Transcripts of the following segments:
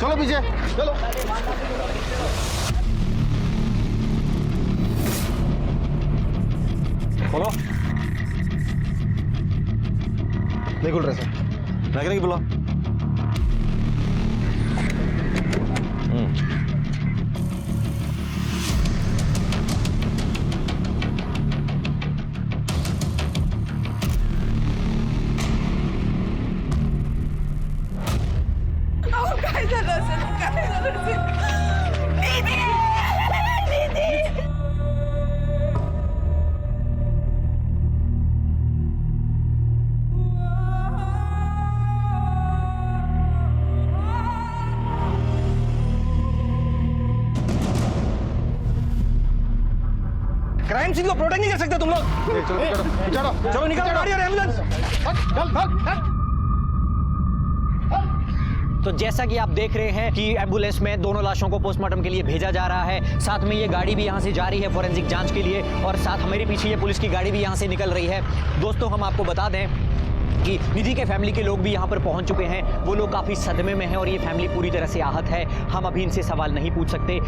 चलो पीछे चलो। बोलो। नहीं खुल रहे सर। लग रही बोलो। क्राइम सीन को प्रोटेक्ट नहीं कर सकते तुम लोग। चलो चलो निकलो गाड़ी और एम्बुलेंस। तो जैसा कि आप देख रहे हैं कि एम्बुलेंस में दोनों लाशों को पोस्टमार्टम के लिए भेजा जा रहा है। साथ में ये गाड़ी भी यहाँ से जा रही है फॉरेंसिक जांच के लिए, और साथ हमारे पीछे ये पुलिस की गाड़ी भी यहाँ से निकल रही है। दोस्तों, हम आपको बता दें कि निधि के फैमिली के लोग भी यहाँ पर पहुँच चुके हैं। वो लोग काफ़ी सदमे में हैं और ये फैमिली पूरी तरह से आहत है। हम अभी इनसे सवाल नहीं पूछ सकते।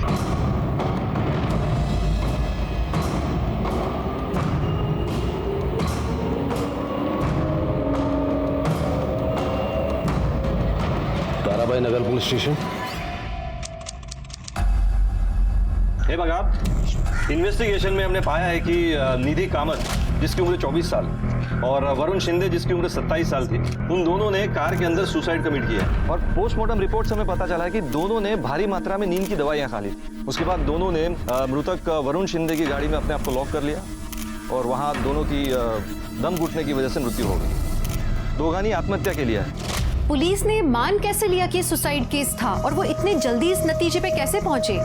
ताराबाई नगर पुलिस स्टेशन। हे बघा, इन्वेस्टिगेशन में हमने पाया है कि निधि कामत जिसकी उम्र 24 साल और वरुण शिंदे जिसकी उम्र 27 साल थी, उन दोनों ने कार के अंदर सुसाइड कमिट किया है। और पोस्टमार्टम रिपोर्ट से हमें पता चला है कि दोनों ने भारी मात्रा में नींद की दवाइयां खा ली। उसके बाद दोनों ने मृतक वरुण शिंदे की गाड़ी में अपने आप को लॉक कर लिया और वहां दोनों की दम घुटने की वजह से मृत्यु हो गई। दोघानी आत्महत्या के लिए है। पुलिस ने मान कैसे लिया कि सुसाइड केस था और वो इतने जल्दी इस नतीजे पे कैसे पहुंचे?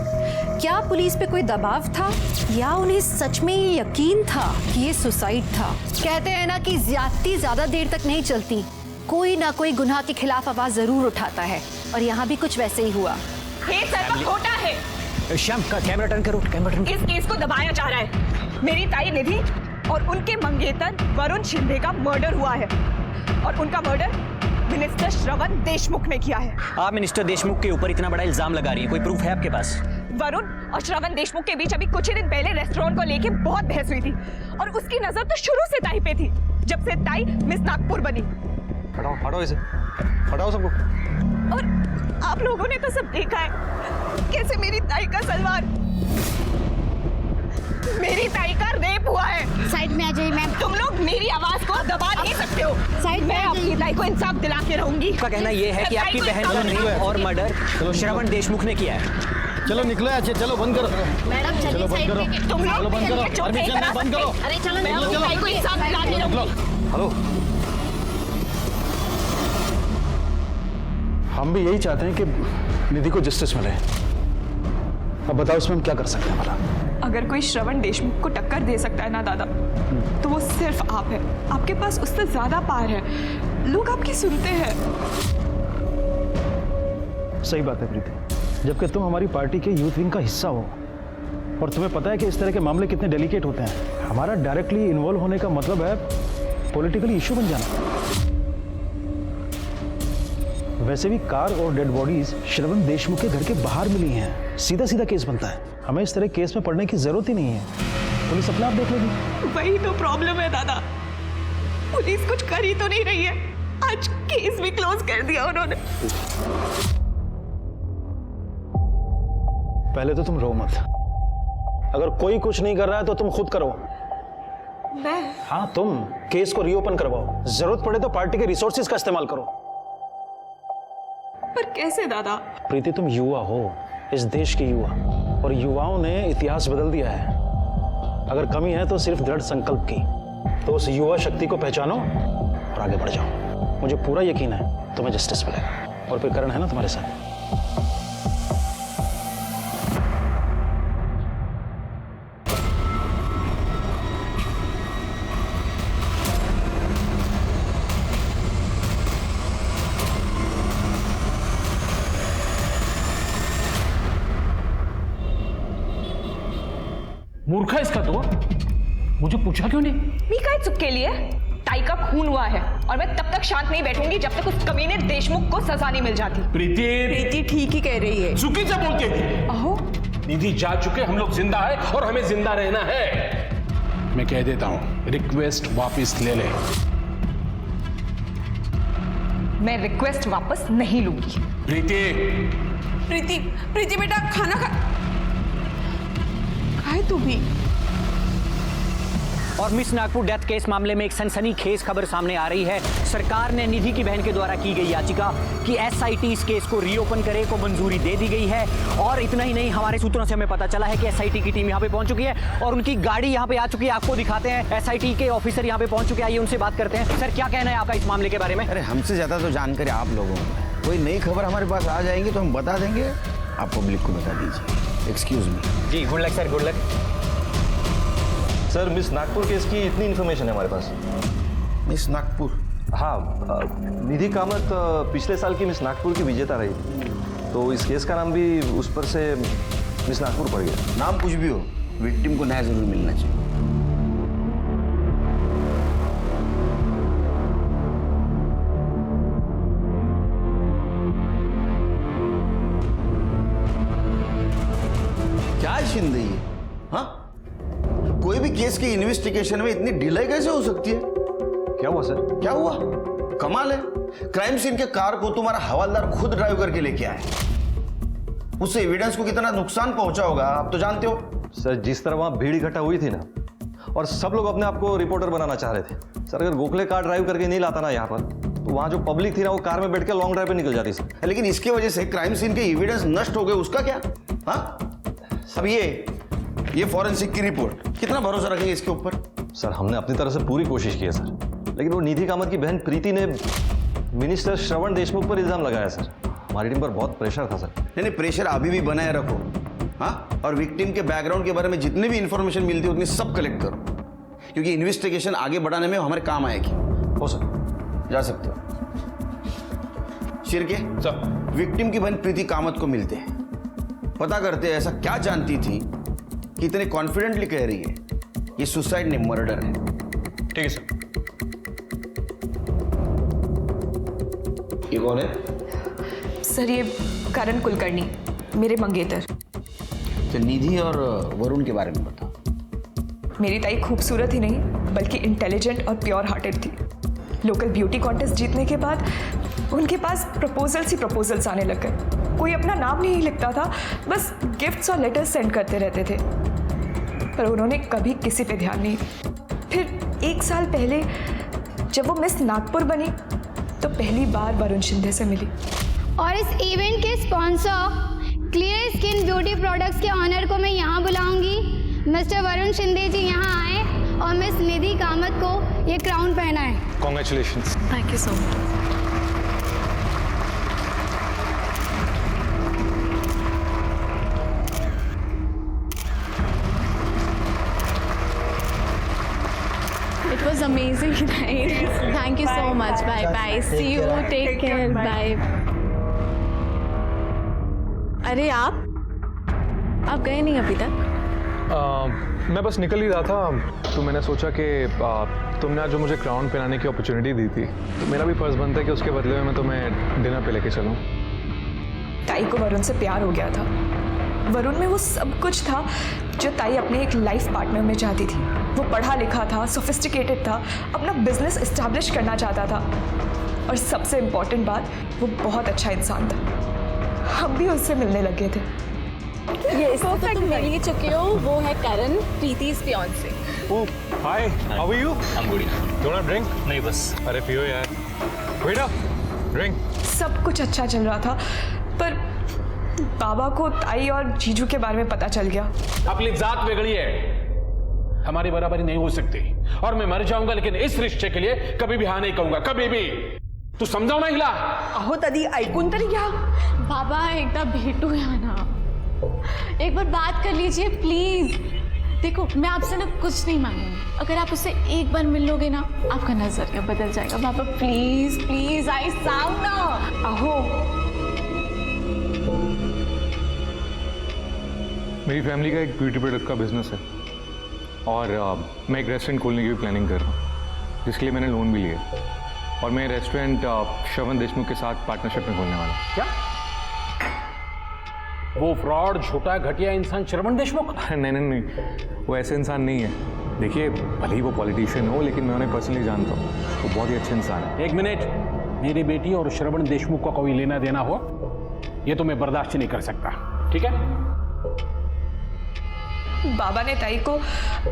क्या पुलिस पे कोई दबाव था या उन्हें सच में ये यकीन था कि ये सुसाइड था? कहते हैं ना कि ज्यादती ज्यादा देर तक नहीं चलती, कोई ना कोई गुनाह के खिलाफ आवाज जरूर उठाता है, और यहाँ भी कुछ वैसे ही हुआ। ये सब खोटा है। श्याम का कैमरा टर्न करो, कैमरा टर्न। इस केस को दबाया जा रहा है। मेरी ताई निधि और उनके मंगेतर वरुण शिंदे का मर्डर हुआ है, और उनका मर्डर मिनिस्टर श्रवण देशमुख ने किया है। आप मिनिस्टर देशमुख के ऊपर इतना बड़ा इल्जाम लगा रही है, कोई प्रूफ है आपके पास? वरुण और श्रवण देशमुख के बीच अभी कुछ ही दिन पहले रेस्टोरेंट को लेके बहुत बहस हुई थी, और उसकी नजर तो शुरू से ताई पे थी, जब से ताई मिस नागपुर बनी। हटाओ हटाओ इसे, हटाओ सबको। और आप लोगों ने तो सब देखा है कैसे मेरी ताई का सलवार, मेरी ताई का रेप हुआ है। साइड में आ जाइए मैम। तुम लोग मेरी आवाज को दबा नहीं सकते हो। साइड में मैं अपनी ताई को इंसाफ दिला के रहूंगी। आपका कहना यह है कि आपकी बहन का रेप और मर्डर श्रवण देशमुख ने किया है। चलो निकलो अच्छे, चलो बंद करो मैडम चलो बंद करो, तुम चलो लोग बंद करो, परमिशन नहीं, बंद करो। अरे चलो मैं अपनी ताई को इंसाफ दिला के रहूंगी। हेलो, हम भी यही चाहते हैं कि निधि को जस्टिस मिले। अब बताओ इसमें हम क्या कर सकते हैं भला? अगर कोई श्रवण देशमुख को टक्कर दे सकता है ना दादा, तो वो सिर्फ आप है। आपके पास उससे ज्यादा पावर है, लोग आपकी सुनते हैं। सही बात है प्रीति, जबकि तुम हमारी पार्टी के यूथ विंग का हिस्सा हो और तुम्हें पता है कि इस तरह के मामले कितने डेलिकेट होते हैं। हमारा डायरेक्टली इन्वॉल्व होने का मतलब है पॉलिटिकली इशू बन जाना। वैसे भी कार और डेड बॉडीज श्रवण देशमुख के घर के बाहर मिली हैं, सीधा सीधा केस बनता है। हमें इस तरह केस में पड़ने की जरूरत ही नहीं है, पुलिस अपने आप देख लेगी। वही तो प्रॉब्लम है दादा, पुलिस कुछ कर ही तो नहीं रही है। आज केस भी क्लोज कर दिया उन्होंने। पहले तो तुम रो मत, अगर कोई कुछ नहीं कर रहा है तो तुम खुद करो। मैं? हाँ तुम केस को रीओपन करवाओ, जरूरत पड़े तो पार्टी के रिसोर्सेज का इस्तेमाल करो। पर कैसे दादा? प्रीति तुम युवा हो, इस देश के युवा, और युवाओं ने इतिहास बदल दिया है। अगर कमी है तो सिर्फ दृढ़ संकल्प की, तो उस युवा शक्ति को पहचानो और आगे बढ़ जाओ। मुझे पूरा यकीन है तुम्हें जस्टिस मिलेगा, और फिर करण है ना तुम्हारे साथ। मूर्खा इसका तो, मुझे पूछा क्यों नहीं? मी काय चूक केली आहे? ताई का खून हुआ है और मैं तब तक शांत नहीं बैठूंगी जब तक उस कमीने देशमुख को सजा नहीं मिल जाती। प्रीति ठीक ही कह रही है। चुकी से बोलती थी। अहो, निधि जा चुके, हम लोग जिंदा है और हमें जिंदा रहना है। मैं कह देता हूं, रिक्वेस्ट वापस ले ले। मैं रिक्वेस्ट वापस नहीं लूंगी। प्रीति प्रीति बेटा खाना खाए तू भी। और मिस नागपुर डेथ केस मामले में एक सनसनीखेज खबर सामने आ रही है। सरकार ने निधि की बहन के द्वारा की गई याचिका कि एसआईटी इस केस को रीओपन करे को मंजूरी दे दी गई है। और इतना ही नहीं, हमारे सूत्रों से हमें पता चला है कि एसआईटी की टीम यहाँ पे पहुंच चुकी है और उनकी गाड़ी यहाँ पे आ चुकी है। आपको दिखाते हैं, एसआईटी के ऑफिसर यहाँ पे पहुंच चुके हैं। आइए उनसे बात करते हैं। सर, क्या कहना है आपका इस मामले के बारे में? अरे हमसे ज्यादा तो जानकारी आप लोगों को। कोई नई खबर हमारे पास आ जाएंगी तो हम बता देंगे, आप पब्लिक को बता दीजिए। Excuse me. जी, good luck sir, good luck. Sir, miss Nagpur case की इतनी इन्फॉर्मेशन है हमारे पास। मिस नागपुर? हाँ, निधि कामत पिछले साल की मिस नागपुर की विजेता रही थी, तो इस केस का नाम भी उस पर से मिस नागपुर पड़ गया। नाम कुछ भी हो, विक्टिम को न्याय जरूर मिलना चाहिए। क्या है शिंदे ये? हाँ, कोई भी केस की इन्वेस्टिगेशन में इतनी डिले कैसे हो सकती है? क्या हुआ सर? क्या हुआ? कमाल है, क्राइम सीन के कार को तुम्हारा हवालदार खुद ड्राइव करके लेके आए। उससे एविडेंस को कितना नुकसान पहुंचा होगा आप तो जानते हो। सर, जिस तरह वहां भीड़ इकट्ठा हुई थी ना, और सब लोग अपने आप को रिपोर्टर बनाना चाह रहे थे। सर, अगर गोखले कार ड्राइव करके नहीं लाता ना यहाँ पर, तो वहां जो पब्लिक थी ना, वो कार में बैठ के लॉन्ग ड्राइव पे निकल जाती सर। लेकिन इसकी वजह से क्राइम सीन के एविडेंस नष्ट हो गए, उसका क्या? हाँ, अब ये फॉरेंसिक की रिपोर्ट, कितना भरोसा रखेंगे इसके ऊपर? सर, हमने अपनी तरफ से पूरी कोशिश की है सर, लेकिन वो निधि कामत की बहन प्रीति ने मिनिस्टर श्रवण देशमुख पर इल्जाम लगाया सर। हमारी टीम पर बहुत प्रेशर था सर। नहीं, प्रेशर अभी भी बनाए रखो। हाँ, और विक्टिम के बैकग्राउंड के बारे में जितनी भी इंफॉर्मेशन मिलती है उतनी सब कलेक्ट करो, क्योंकि इन्वेस्टिगेशन आगे बढ़ाने में हमारे काम आएगी। हो सर, जा सकते हो। शिरके सर, विक्टिम की बहन प्रीति कामत को मिलते हैं, पता करते हैं ऐसा क्या जानती थी कि इतने कॉन्फिडेंटली कह रही है ये सुसाइड नहीं मर्डर है। ठीक है सर। ये कौन है? सर, ये करण कुलकर्णी, मेरे मंगेतर। तो निधि और वरुण के बारे में बता। मेरी ताई खूबसूरत ही नहीं बल्कि इंटेलिजेंट और प्योर हार्टेड थी। लोकल ब्यूटी कॉन्टेस्ट जीतने के बाद उनके पास प्रपोजल्स आने लग गए। कोई अपना नाम नहीं लिखता था, बस गिफ्ट्स और लेटर्स सेंड करते रहते थे, पर उन्होंने कभी किसी पे ध्यान नहीं। फिर 1 साल पहले जब वो मिस नागपुर बनी तो पहली बार वरुण शिंदे से मिली। और इस इवेंट के sponsor clear skin beauty products के ऑनर को मैं यहाँ बुलाऊंगी। मिस्टर वरुण शिंदे जी यहाँ आए और मिस निधि कामत को ये क्राउन पहनाए। Congratulations. Thank you so much. It was amazing night. Thank you so much. Bye bye. See you. Take care. Bye. अरे आप गए नहीं अभी तक? मैं बस निकल ही रहा था, तो मैंने सोचा कि तुमने आज जो मुझे क्राउन पहनाने की अपॉर्चुनिटी दी थी, तो मेरा भी फर्ज बनता है कि उसके बदले में मैं तुम्हें डिनर पे लेके चलूं। ताई को वरुण से प्यार हो गया था। वरुण में वो सब कुछ था जो ताई अपने एक लाइफ पार्टनर में चाहती थी। वो पढ़ा लिखा था, सोफिस्टिकेटेड था, अपना बिजनेस एस्टैब्लिश करना चाहता था, और सबसे इम्पोर्टेंट बात, वो बहुत अच्छा इंसान था। हम भी उससे मिलने लगे थे। ये इसको तो तुम मिल ही चुके हो। वो है करण, प्रीति's fiancé। Oh, hi, how are you? I'm good. Don't have drink? नहीं, बस। अरे पियो यार। Wait up, drink. सब कुछ अच्छा चल रहा था, पर बाबा को ताई और जीजू के बारे में पता चल गया। अपनी जात वेगड़ी है, हमारी बराबरी नहीं हो सकती, और मैं मर जाऊंगा लेकिन इस रिश्ते के लिए कभी भी हाँ नहीं कहूंगा, कभी भी। तू समजाव ना हिला। अहो तरी ऐकून तरी घ्या। बाबा एकदा भेटूया ना, एक बार बात कर लीजिए प्लीज। देखो, मैं आपसे ना कुछ नहीं मांगूंगी, अगर आप उससे एक बार मिल लोगे ना, आपका नजरिया बदल जाएगा। बाबा प्लीज प्लीज, आई साव ना। अहो, मेरी फैमिली का एक ब्यूटी प्रोडक्ट का बिजनेस है, और मैं एक रेस्टोरेंट खोलने की भी प्लानिंग कर रहा हूँ। जिसके लिए मैंने लोन भी लिया, और मैं रेस्टोरेंट श्रवण देशमुख के साथ पार्टनरशिप में खोलने वाला हूँ। क्या वो फ्रॉड, झूठा, घटिया इंसान श्रवण देशमुख? नहीं नहीं नहीं, वो ऐसे इंसान नहीं है। देखिए, भले ही वो पॉलिटिशियन हो, लेकिन मैं उन्हें पर्सनली जानता हूँ, वो बहुत ही अच्छे इंसान है। एक मिनट, मेरी बेटी और श्रवण देशमुख का कोई लेना देना हो, ये तो मैं बर्दाश्त नहीं कर सकता, ठीक है? बाबा ने ताई को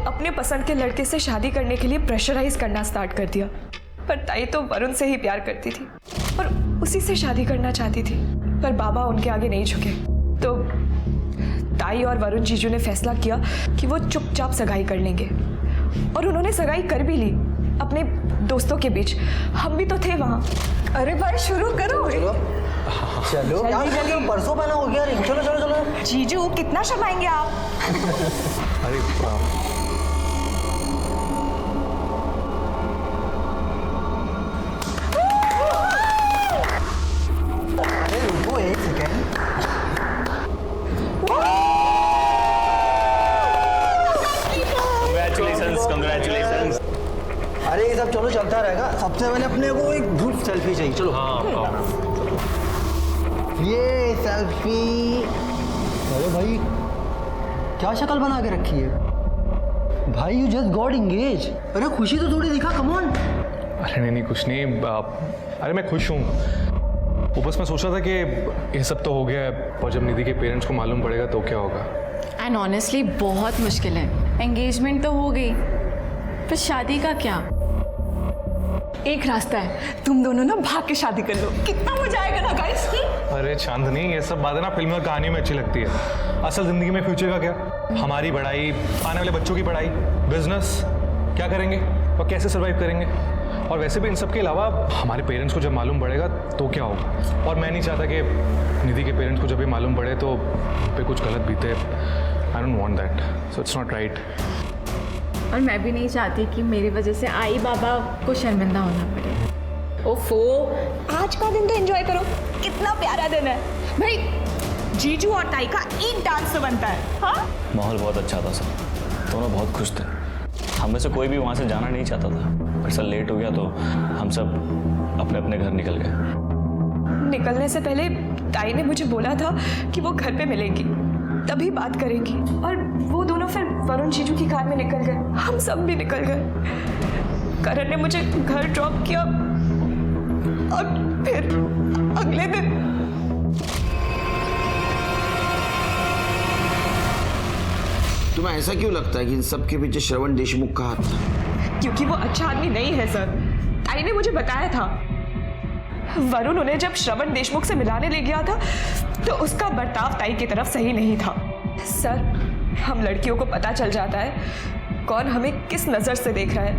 अपने पसंद के लड़के से शादी करने के लिए प्रेशराइज करना स्टार्ट कर दिया, पर ताई तो वरुण से ही प्यार करती थी और उसी से शादी करना चाहती थी, पर बाबा उनके आगे नहीं झुके। तो ताई और वरुण जीजू ने फैसला किया कि वो चुपचाप सगाई कर लेंगे, और उन्होंने सगाई कर भी ली अपने दोस्तों के बीच। हम भी तो थे वहाँ। अरे भाई शुरू करो। चलो जल्दी, परसों पहना हो गया। चलो चलो चलो। जीजू कितना शर्माएंगे आप? अरे रुको एक सेकेंड। Congratulations. अरे ये सब चलो चलता रहेगा। सबसे पहले अपने को एक ग्रुप सेल्फी चाहिए। चलो ये सेल्फी। अरे भाई क्या शक्ल बना के रखी है भाई, यू जस्ट गॉट एंगेज। अरे खुशी तो थोड़ी दिखा, कम ऑन। अरे नहीं नहीं, कुछ नहीं। अरे मैं खुश हूँ। वो बस मैं सोच रहा था कि ये सब तो हो गया है, और जब निधि के पेरेंट्स को मालूम पड़ेगा तो क्या होगा। एंड ऑनेस्टली बहुत मुश्किल है। एंगेजमेंट तो हो गई, पर शादी का क्या? एक रास्ता है, तुम दोनों ना भाग के शादी कर लो। कितना मजा आएगा ना गाइस। अरे चांदनी, ये सब बातें ना फिल्म और कहानी में अच्छी लगती है। असल जिंदगी में फ्यूचर का क्या? हमारी पढ़ाई, आने वाले बच्चों की पढ़ाई, बिजनेस, क्या करेंगे और कैसे सर्वाइव करेंगे। और वैसे भी इन सब के अलावा हमारे पेरेंट्स को जब मालूम पड़ेगा तो क्या होगा। और मैं नहीं चाहता कि निधि के पेरेंट्स को जब ये मालूम पड़े तो पे कुछ गलत बीते। I don't want that, so it's not right. और मैं भी नहीं चाहती कि मेरी वजह से आई बाबा को शर्मिंदा होना पड़े। ओफो, आज का दिन तो एंजॉय करो। कितना प्यारा दिन है भाई। जीजू और ताई का एक डांस तो बनता है। हाँ, माहौल बहुत अच्छा था सर, दोनों बहुत खुश थे। हम में से कोई भी वहाँ से जाना नहीं चाहता था, पर सर लेट हो गया तो हम सब अपने अपने घर निकल गए। निकलने से पहले ताई ने मुझे बोला था कि वो घर पे मिलेंगी, तभी बात करेंगी। और वो दोनों फिर वरुण जीजू की कार में निकल गए। हम सब भी निकल गए। करण ने मुझे घर ड्रॉप किया और फिर अगले दिन तुम्हें ऐसा क्यों लगता है कि इन सब के पीछे श्रवण देशमुख का हाथ था? क्योंकि वो अच्छा आदमी नहीं है सर। ताई ने मुझे बताया था, वरुण उन्हें जब श्रवण देशमुख से मिलाने ले गया था तो उसका बर्ताव ताई की तरफ सही नहीं था। सर, हम लड़कियों को पता चल जाता है कौन हमें किस नजर से देख रहा है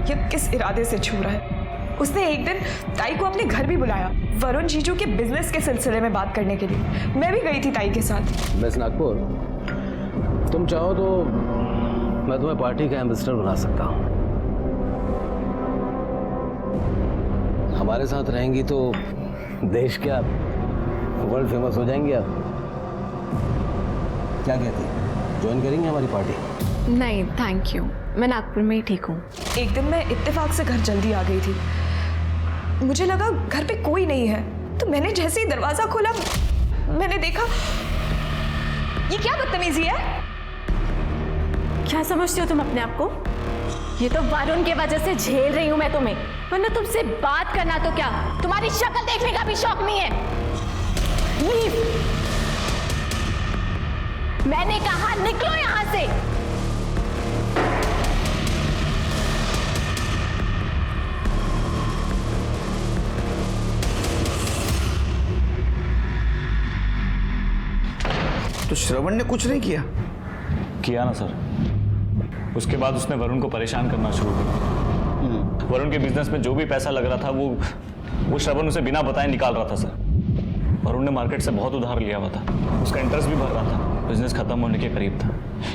या किस इरादे से छू रहा है। उसने एक दिन ताई को अपने घर भी बुलाया, वरुण जीजू के बिजनेस के सिलसिले में बात करने के लिए। मैं भी गई थी ताई के साथ। मिस नागपुर, तुम चाहो तो मैं तुम्हें पार्टी का एम्बेसडर बना सकता हूँ। हमारे साथ रहेंगी तो देश क्या वर्ल्ड फेमस हो जाएंगी आप। क्या कहती हैं, ज्वाइन करेंगे हमारी पार्टी? नहीं थैंक यू, मैं नागपुर में ही ठीक हूँ। एक दिन मैं इत्तेफाक से घर जल्दी आ गई थी। मुझे लगा घर पे कोई नहीं है, तो मैंने जैसे ही दरवाजा खोला मैंने देखा ये क्या बदतमीजी है। क्या समझती हो तुम अपने आप को? ये तो वरुण के वजह से झेल रही हूं मैं तुम्हें, वरना तुमसे बात करना तो क्या, तुम्हारी शक्ल देखने का भी शौक नहीं है। लीव। मैंने कहा निकलो यहां से। तो श्रवण ने कुछ नहीं किया ना सर। उसके बाद उसने वरुण को परेशान करना शुरू कर दिया। वरुण के बिजनेस में जो भी पैसा लग रहा था वो श्रवण उसे बिना बताए निकाल रहा था सर। वरुण ने मार्केट से बहुत उधार लिया हुआ था, उसका इंटरेस्ट भी भर रहा था। बिजनेस खत्म होने के करीब था,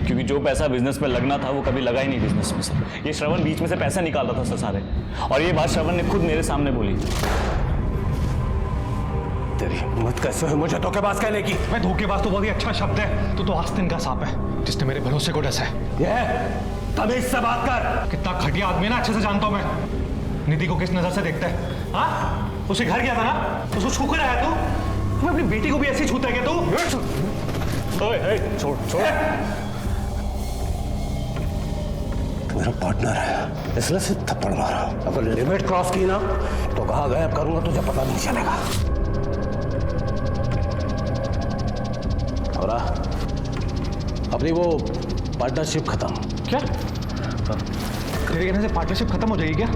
क्योंकि जो पैसा बिजनेस में लगना था वो कभी लगा ही नहीं बिजनेस में सर। ये श्रवण बीच में से पैसा निकाल रहा था सर सारे, और ये बात श्रवण ने खुद मेरे सामने बोली। तेरी हिम्मत कैसे है मुझे धोखेबाज कहने की? मैं धोखेबाज तो बहुत ही अच्छा शब्द है। तू तो आस्तीन का सांप है जिसने मेरे भरोसे को डसा है। तमीज से बात कर। कितना घटिया आदमी ना, अच्छे से जानता हूं मैं। निधि को किस नजर से देखता है? हाँ, उसके घर गया था ना, उसको छू कर आया तू? मैं अपनी बेटी को भी ऐसे ही छूता है क्या तू? ओए, छोड़ छोड़। मेरा पार्टनर है, इसलिए से थप्पड़ मारा। अगर लिमिट क्रॉस की ना तो कहाँ गायब करूंगा तुझे पता नहीं चलेगा। और अपनी वो पार्टनरशिप खत्म। क्या? तेरे कहने से पार्टनरशिप खत्म हो जाएगी क्या?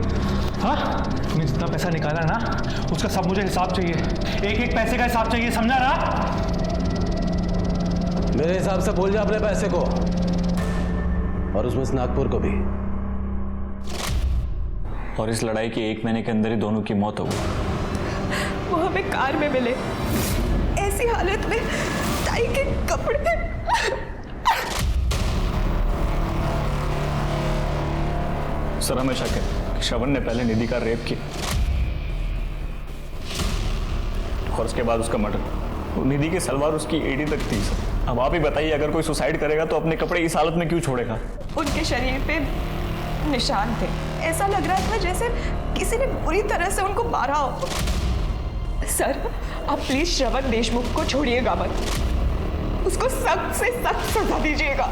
हाँ? तूने जितना पैसा निकाला ना, उसका सब मुझे हिसाब चाहिए। एक एक पैसे का हिसाब चाहिए, समझा ना? मेरे हिसाब से भूल जा अपने पैसे को, और उसमें नागपुर को भी। और इस लड़ाई के 1 महीने के अंदर ही दोनों की मौत हो गई। वो हमें कार में मिले, ऐसी हालत में ताई के कपड़े। सर हमें शक है कि श्रवण ने पहले निधि का रेप किया और उसके बाद उसका मर्डर। निधि की सलवार उसकी एड़ी तक थी सर। अब आप ही बताइए, अगर कोई सुसाइड करेगा तो अपने कपड़े इस हालत में क्यों छोड़ेगा? उनके शरीर पे निशान थे, ऐसा लग रहा था जैसे किसी ने बुरी तरह से उनको मारा हो। सर आप प्लीज श्रवण देशमुख को छोड़िएगा मत, उसको सख्त से सख्त सजा दीजिएगा।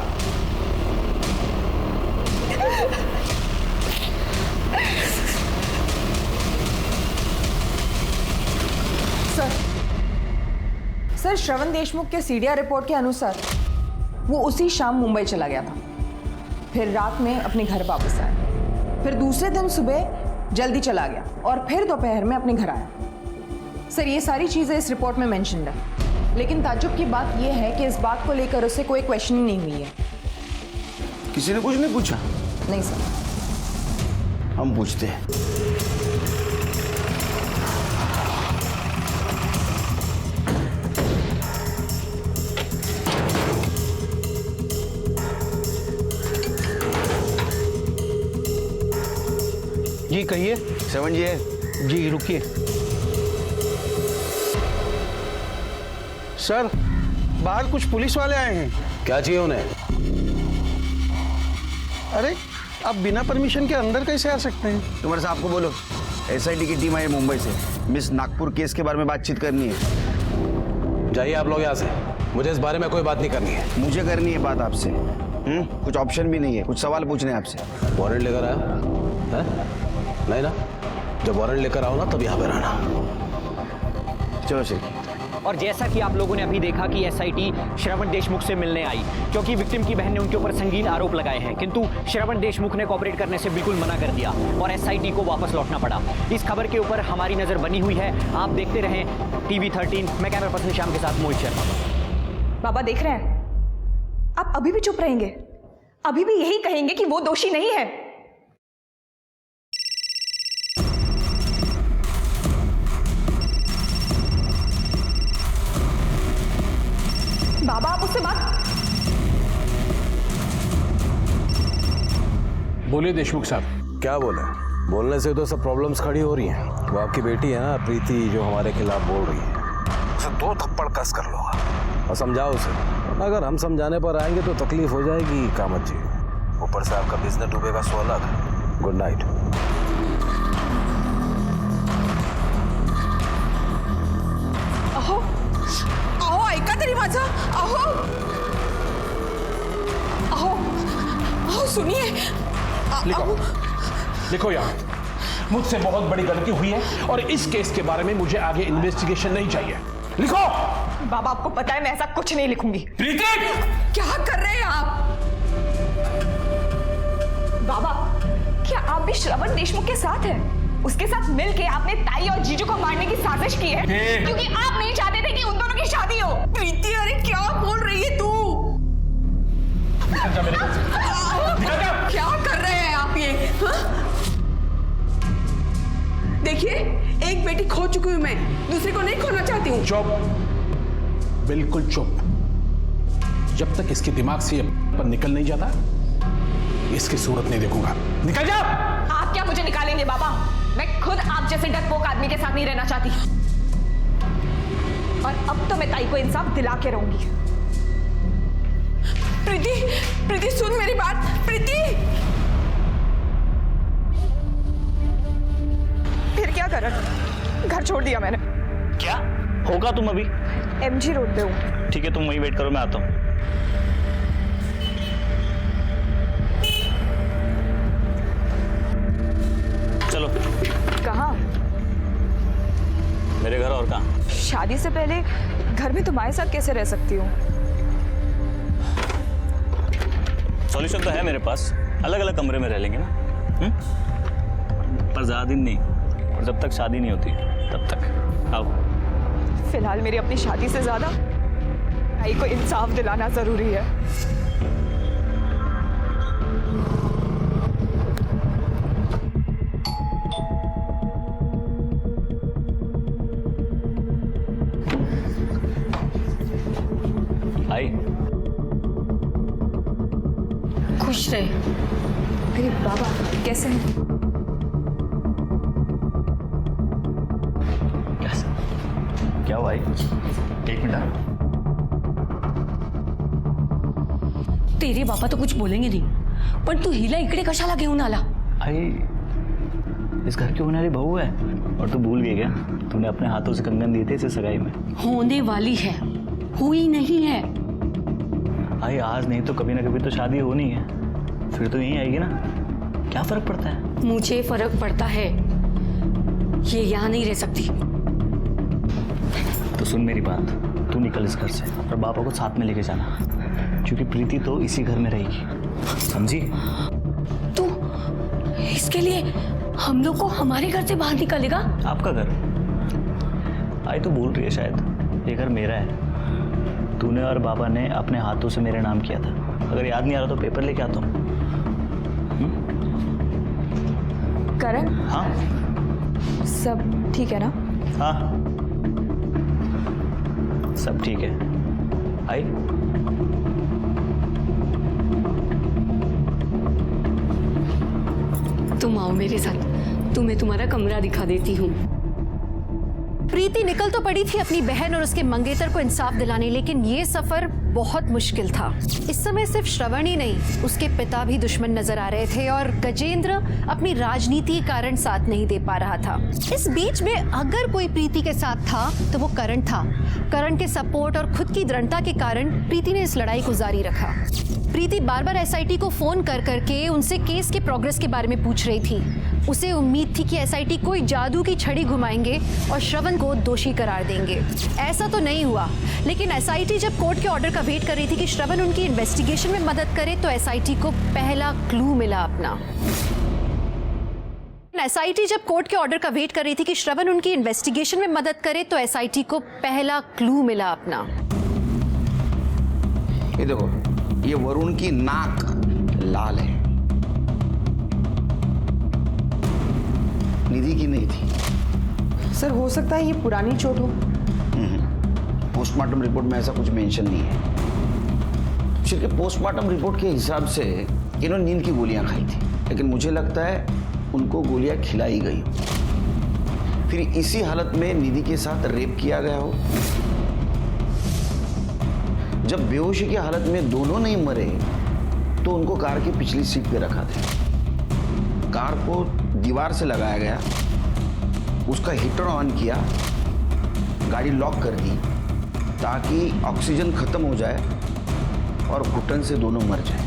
सर श्रवण देशमुख के सीडीआर रिपोर्ट के अनुसार वो उसी शाम मुंबई चला गया था, फिर रात में अपने घर वापस आया, फिर दूसरे दिन सुबह जल्दी चला गया और फिर दोपहर में अपने घर आया। सर ये सारी चीजें इस रिपोर्ट में मेंशन्ड है, लेकिन ताज्जुब की बात यह है कि इस बात को लेकर उससे कोई क्वेश्चनिंग नहीं हुई है। किसी ने कुछ नहीं पूछा? नहीं सर। हम पूछते हैं। जी कहिए। श्रवण जी है? जी रुकिए। सर बाहर कुछ पुलिस वाले आए हैं। क्या चाहिए उन्हें? अरे आप बिना परमिशन के अंदर कैसे आ सकते हैं? तुम्हारे साहब को बोलो, एसआईटी की टीम आई है मुंबई से, मिस नागपुर केस के बारे में बातचीत करनी है। जाइए आप लोग यहाँ से, मुझे इस बारे में कोई बात नहीं करनी है। मुझे करनी है बात आपसे। कुछ ऑप्शन भी नहीं है, कुछ सवाल पूछने हैं आपसे। वारंट लेकर आया है? नहीं ना? जब वारंट लेकर आओ ना तब यहाँ पे रहना। चलो सर। और जैसा कि आप लोगों ने अभी देखा कि एसआईटी श्रवण देशमुख से मिलने आई, क्योंकि विक्टिम की बहन ने उनके ऊपर संगीन आरोप लगाए हैं, किंतु श्रवण देशमुख ने कोऑपरेट करने से बिल्कुल मना कर दिया और एसआईटी को वापस लौटना पड़ा। इस खबर के ऊपर हमारी नजर बनी हुई है, आप देखते रहें TV13। मैं कैमरा पर्सन श्याम के साथ मोहित शर्मा। बाबा देख रहे हैं, आप अभी भी चुप रहेंगे? अभी भी यही कहेंगे कि वो दोषी नहीं है? बाबा आप उससे बात। बोलिए देशमुख साहब। क्या बोले? बोलने से तो सब प्रॉब्लम्स खड़ी हो रही हैं। वो आपकी बेटी है ना प्रीति, जो हमारे खिलाफ बोल रही है, उसे 2 थप्पड़ कस कर लो और समझाओ उसे। अगर हम समझाने पर आएंगे तो तकलीफ हो जाएगी कामत जी, ऊपर से आपका बिजनेस डूबेगा 100 लाख। Good night. अहो अहो ऐका तरी माझं। अहो अहो अहो सुनिए। लिखो लिखो यार, मुझसे बहुत बड़ी गलती हुई है और इस केस के बारे में मुझे आगे इन्वेस्टिगेशन नहीं चाहिए। लिखो। बाबा आपको पता है मैं ऐसा कुछ नहीं लिखूंगी। प्रीति क्या कर रहे हैं आप? बाबा क्या आप भी श्रवण देशमुख के साथ हैं? उसके साथ मिलके आपने ताई और जीजू को मारने की साजिश की है, क्योंकि आप नहीं चाहते थे कि उन दोनों की शादी हो। प्रीति अरे क्या बोल रही है तू? निकल जा मेरे घर से। निकल जा। क्या कर रहे हैं आप ये? देखिए एक बेटी खो चुकी हूं मैं, दूसरी को नहीं खोना चाहती हूँ। चुप, बिल्कुल चुप। जब तक इसके दिमाग से ये पर निकल नहीं जाता, इसकी सूरत नहीं देखूंगा। निकल जा। आप क्या मुझे निकालेंगे बाबा? मैं खुद आप जैसे डरपोक आदमी के साथ नहीं रहना चाहती, और अब तो मैं ताई को इंसाफ दिला के रहूंगी। प्रीति प्रीति सुन मेरी बात। प्रीति क्या करण, घर छोड़ दिया मैंने। क्या होगा तुम अभी? एमजी रोड पे हूँ। ठीक है, तुम वहीं वेट करो, मैं आता हूँ। चलो। कहाँ? मेरे घर, और कहाँ? शादी से पहले घर में तुम्हारे साथ कैसे रह सकती हूँ? सॉल्यूशन तो है मेरे पास, अलग अलग कमरे में रह लेंगे ना। पर ज्यादा दिन नहीं, और जब तक शादी नहीं होती तब तक। आओ। फिलहाल मेरी अपनी शादी से ज्यादा भाई को इंसाफ दिलाना जरूरी है। आई। खुश रहे। अरे बाबा कैसे हैं? क्या हुआ? एक मिनट। तेरे बाबा तो कुछ बोलेंगे नहीं, पण तू हिला इकडे कशाला घेऊन आला? आई, इस घर की होने वाली बहू है, और तू भूल गई क्या? तूने अपने हाथों से कंगन दिए थे इसे सगाई में। होने वाली है, हुई नहीं है। आई, आज नहीं तो कभी ना कभी तो शादी होनी है, फिर तो यहीं आएगी ना। क्या फर्क पड़ता है? मुझे फर्क पड़ता है, ये यहाँ नहीं रह सकती। तो सुन मेरी बात, तू निकल इस घर से और पापा को साथ में लेके जाना, क्योंकि प्रीति तो इसी घर में रहेगी, समझी? तू इसके लिए हम लोग को हमारे घर से बाहर निकालेगा? आपका घर? आई तो भूल रही है शायद, ये घर मेरा है। तूने और बाबा ने अपने हाथों से मेरे नाम किया था। अगर याद नहीं आ रहा तो पेपर लेके आता हूँ। करण? हाँ सब ठीक है ना? हाँ सब ठीक है। आई, तुम आओ मेरे साथ, तुम्हें तुम्हारा कमरा दिखा देती हूँ। प्रीति निकल तो पड़ी थी अपनी बहन और उसके मंगेतर को इंसाफ दिलाने, लेकिन ये सफर बहुत मुश्किल था। इस समय सिर्फ श्रवण ही नहीं, उसके पिता भी दुश्मन नजर आ रहे थे और गजेंद्र अपनी राजनीति के कारण साथ नहीं दे पा रहा था। इस बीच में अगर कोई प्रीति के साथ था तो वो करण था। करण के सपोर्ट और खुद की दृढ़ता के कारण प्रीति ने इस लड़ाई को जारी रखा। प्रीति बार बार एसआईटी को फोन कर करके उनसे केस के प्रोग्रेस के बारे में पूछ रही थी। उसे उम्मीद थी कि एसआईटी कोई जादू की छड़ी घुमाएंगे और श्रवण को दोषी करार देंगे। ऐसा तो नहीं हुआ, लेकिन एसआईटी जब कोर्ट के ऑर्डर का वेट कर रही थी कि श्रवण उनकी इन्वेस्टिगेशन में मदद करे, तो एसआईटी को पहला क्लू मिला अपना। एसआईटी जब कोर्ट के ऑर्डर का वेट कर रही थी कि श्रवण उनकी इन्वेस्टिगेशन में मदद करे, तो एसआईटी को पहला क्लू मिला अपना। ये देखो, ये वरुण की नाक लाल है, निधि की नहीं थी। सर हो सकता है ये पुरानी चोट हो। पोस्टमार्टम रिपोर्ट में ऐसा कुछ मेंशन नहीं है। सिर्फ पोस्टमार्टम रिपोर्ट के हिसाब से इन्होंने नींद की गोलियां खाई थी, लेकिन मुझे लगता है उनको गोलियां खिलाई गई, फिर इसी हालत में निधि के साथ रेप किया गया हो। जब बेहोशी की हालत में दोनों नहीं मरे तो उनको कार की पिछली सीट पे रखा था। कार को दीवार से लगाया गया, उसका हीटर ऑन किया, गाड़ी लॉक कर दी ताकि ऑक्सीजन खत्म हो जाए और घुटन से दोनों मर जाए।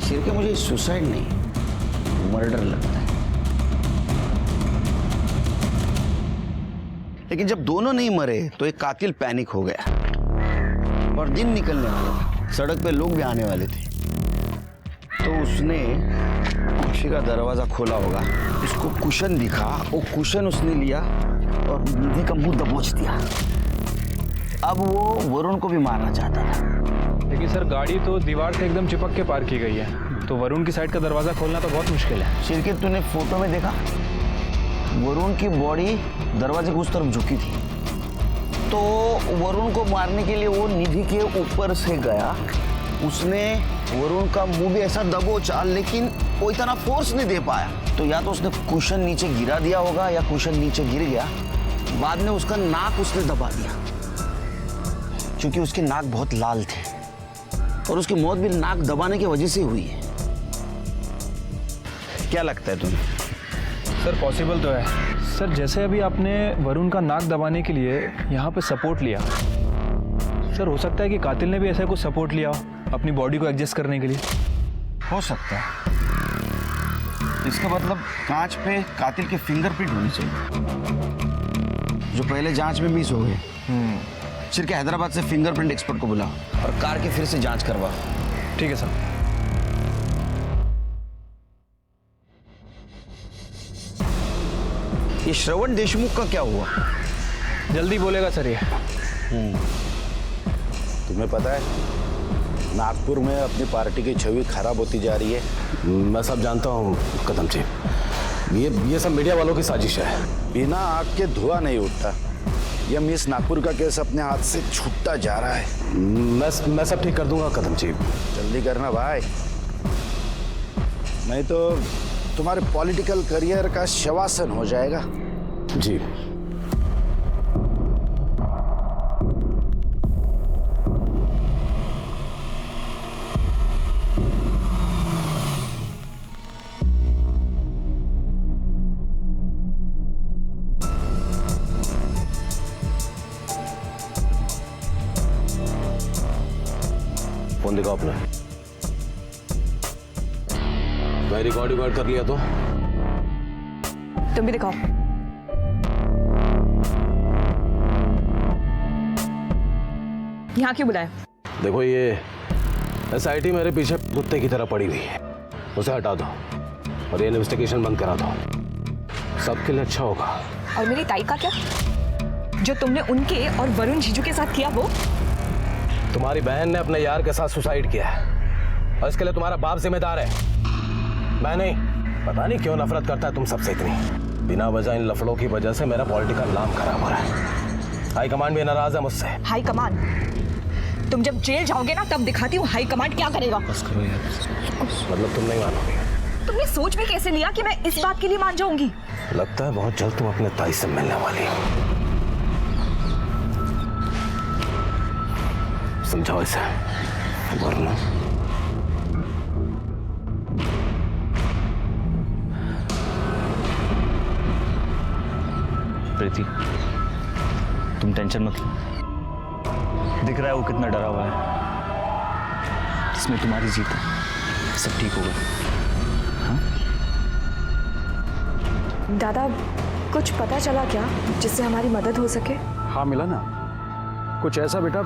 सिर के मुझे सुसाइड नहीं, मर्डर लगता है। लेकिन जब दोनों नहीं मरे तो एक कातिल पैनिक हो गया और दिन निकलने वाला था, सड़क पे लोग भी आने वाले थे, तो उसने कुर्सी का दरवाजा खोला होगा, उसको कुशन दिखा, वो कुशन उसने लिया और निधि का मुंह दबोच दिया। अब वो वरुण को भी मारना चाहता था। लेकिन सर गाड़ी तो दीवार से एकदम चिपक के पार की गई है, तो वरुण की साइड का दरवाजा खोलना तो बहुत मुश्किल है। शिरके, तूने फोटो में देखा वरुण की बॉडी दरवाजे की उस तरफ झुकी थी, तो वरुण को मारने के लिए वो निधि के ऊपर से गया। उसने वरुण का मुंह भी ऐसा दबोचा, लेकिन वो इतना फोर्स नहीं दे पाया, तो या तो उसने कुशन नीचे गिरा दिया होगा या कुशन नीचे गिर गया। बाद में उसका नाक उसने दबा दिया, क्योंकि उसकी नाक बहुत लाल थी और उसकी मौत भी नाक दबाने की वजह से हुई है। क्या लगता है तुम्हें? सर पॉसिबल तो है सर। जैसे अभी आपने वरुण का नाक दबाने के लिए यहाँ पे सपोर्ट लिया, सर हो सकता है कि कातिल ने भी ऐसा कुछ सपोर्ट लिया हो अपनी बॉडी को एडजस्ट करने के लिए। हो सकता है। इसका मतलब कांच पे कातिल के फिंगरप्रिंट होने चाहिए, जो पहले जांच में मिस हो गए। फिर के हैदराबाद से फिंगरप्रिंट एक्सपर्ट को बुला और कार के फिर से जांच करवा। ठीक है सर। ये श्रवण देशमुख का क्या हुआ? जल्दी बोलेगा सर ये। तुम्हें पता है नागपुर में अपनी पार्टी की छवि खराब होती जा रही है। मैं सब जानता हूँ कदम जी, ये सब मीडिया वालों की साजिश है। बिना आग के धुआं नहीं उठता। ये मिस नागपुर का केस अपने हाथ से छूटता जा रहा है। मैं सब ठीक कर दूंगा कदम जी। जल्दी करना भाई, नहीं तो तुम्हारे पॉलिटिकल करियर का शवासन हो जाएगा। जी फोन दिखाओ अपना। मैं रिकॉर्ड कर लिया तो तुम भी दिखाओ। यहाँ क्यों बुलाया? देखो ये SIT मेरे पीछे कुत्ते की तरह पड़ी हुई है, उसे हटा दो और ये इन्वेस्टिगेशन बंद करा दो, सबके लिए अच्छा होगा। और मेरी ताई का क्या, जो तुमने उनके और वरुण जीजू के साथ किया वो? तुम्हारी बहन ने अपने यार के साथ सुसाइड किया है और इसके लिए तुम्हारा बाप जिम्मेदार है, मैं नहीं। पता नहीं क्यों नफरत करता है तुम सबसे इतनी। बिना वजह इन लफड़ों की वजह से मेरा पॉलिटिकल नाम खराब हो रहा है। हाई कमांड भी नाराज है मुझसे। High command? तुम जब जेल जाओगे ना तब दिखाती हूँ हाई कमांड क्या करेगा। बस करो यार। मतलब तुम नहीं मानोगे? तुमने सोच भी कैसे लिया कि मैं इस बात के लिए मान जाऊंगी? लगता है बहुत जल्द तुम अपने ताई से मिलने वाली हो। समझाओ इसे वरना प्रीति तुम टेंशन मत लो, दिख रहा है वो कितना डरा हुआ है। इसमें तुम्हारी जीत है, सब ठीक होगा। हाँ? दादा कुछ पता चला क्या जिससे हमारी मदद हो सके? हाँ मिला ना, कुछ ऐसा बेटा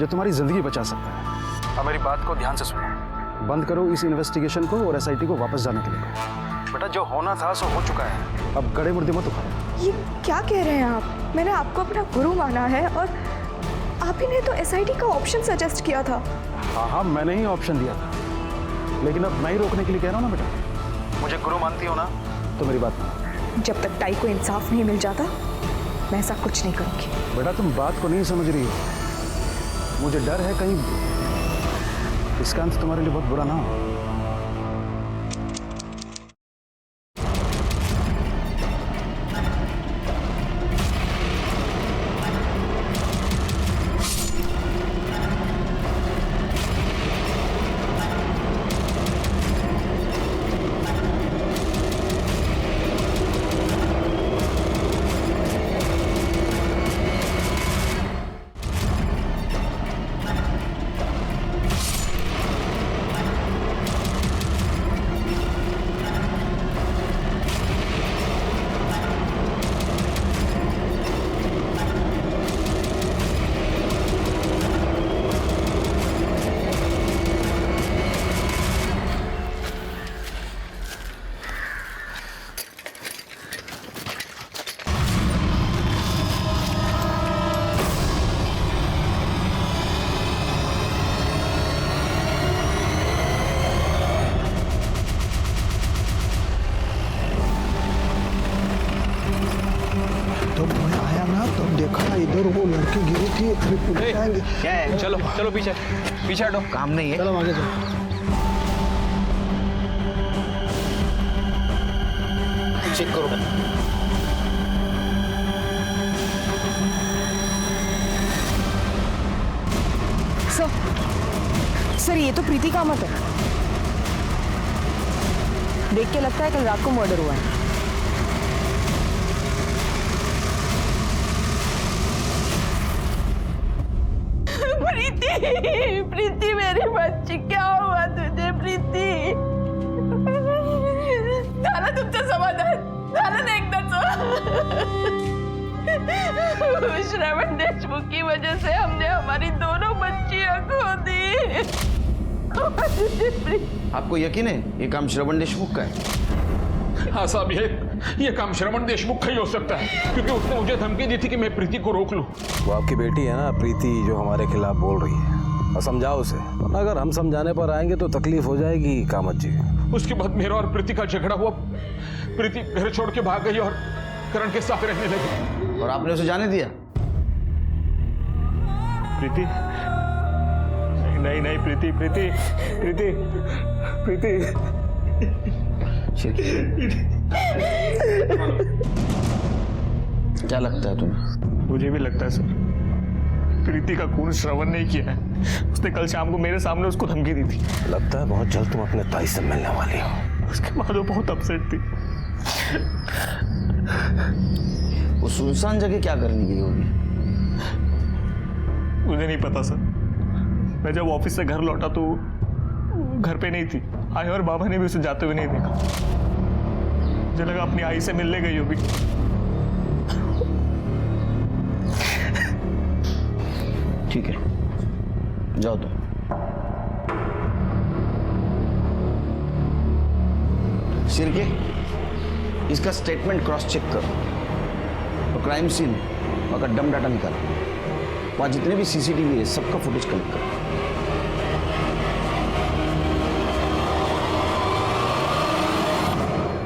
जो तुम्हारी जिंदगी बचा सकता है। अब मेरी बात को ध्यान से सुनो, बंद करो इस इन्वेस्टिगेशन को और SIT को वापस जाने के लिए कहो। बेटा जो होना था सो हो चुका है, अब गड़े मुर्दे मत उखाड़ो। ये क्या कह रहे हैं आप? मैंने आपको अपना गुरु माना है और आप ही ने तो SIT का ऑप्शन सजेस्ट किया था। हाँ मैंने ही ऑप्शन दिया था, लेकिन अब मैं ही रोकने के लिए कह रहा हूँ ना बेटा। मुझे गुरु मानती हो ना तो मेरी बात मानो। जब तक ताई को इंसाफ नहीं मिल जाता मैं ऐसा कुछ नहीं करूंगी। बेटा तुम बात को नहीं समझ रही हो, मुझे डर है कहीं इसका अंत तुम्हारे लिए बहुत बुरा ना हो। इधर वो लड़की गिरी थी, अभी पुलिस आएंगे। क्या है? चलो चलो पीछे पीछे हटो, काम नहीं है। चलो आगे चलो। चेक करो। सर ये तो प्रीति कामत है। देख के लगता है कल रात को मर्डर हुआ है। प्रीति मेरी बच्ची, क्या हुआ तुझे प्रीति? झालं तुमचं समाधान, झालं ना एकदाच? श्रवण देशमुख की वजह से हमने हमारी दोनों बच्चियां खो दी। आपको यकीन है ये काम श्रवण देशमुख का है? हाँ साहब, ये काम श्रवण देशमुख का ही हो सकता है, क्योंकि उसने मुझे धमकी दी थी कि मैं प्रीति को रोक लूं। वो आपकी बेटी है ना प्रीति, जो हमारे खिलाफ बोल रही है, और समझाओ उसे, वरना अगर हम समझाने पर आएंगे तो तकलीफ हो जाएगी कामत जी। उसके बाद मेरा और प्रीति का झगड़ा हुआ। प्रीति घर छोड़ के भाग गई और करण के साथ रहने लगी। और आपने उसे जाने दिया? प्रीति नहीं प्रीति प्रीति प्रीति प्रीति क्या लगता है तुम्हें? मुझे भी लगता है सर, प्रीति का खून श्रवण नहीं किया है। उसने कल शाम को मेरे सामने उसको धमकी दी थी। लगता है बहुत जल्द तुम अपने ताई से मिलने वाली हो। उसके बाद वो बहुत अपसेट थी। वो सुनसान जगह क्या करने गई होगी? मुझे नहीं पता सर। मैं जब ऑफिस से घर लौटा तो घर पे नहीं थी। आई और बाबा ने भी उसे जाते हुए नहीं देखा। मुझे लगा अपनी आई से मिलने गई होगी। ठीक है, जाओ तुम। सिरके, इसका स्टेटमेंट क्रॉस चेक करो और क्राइम सीन और डम डाटा निकालो। वहां जितने भी सीसीटीवी है सबका फुटेज कलेक्ट करो।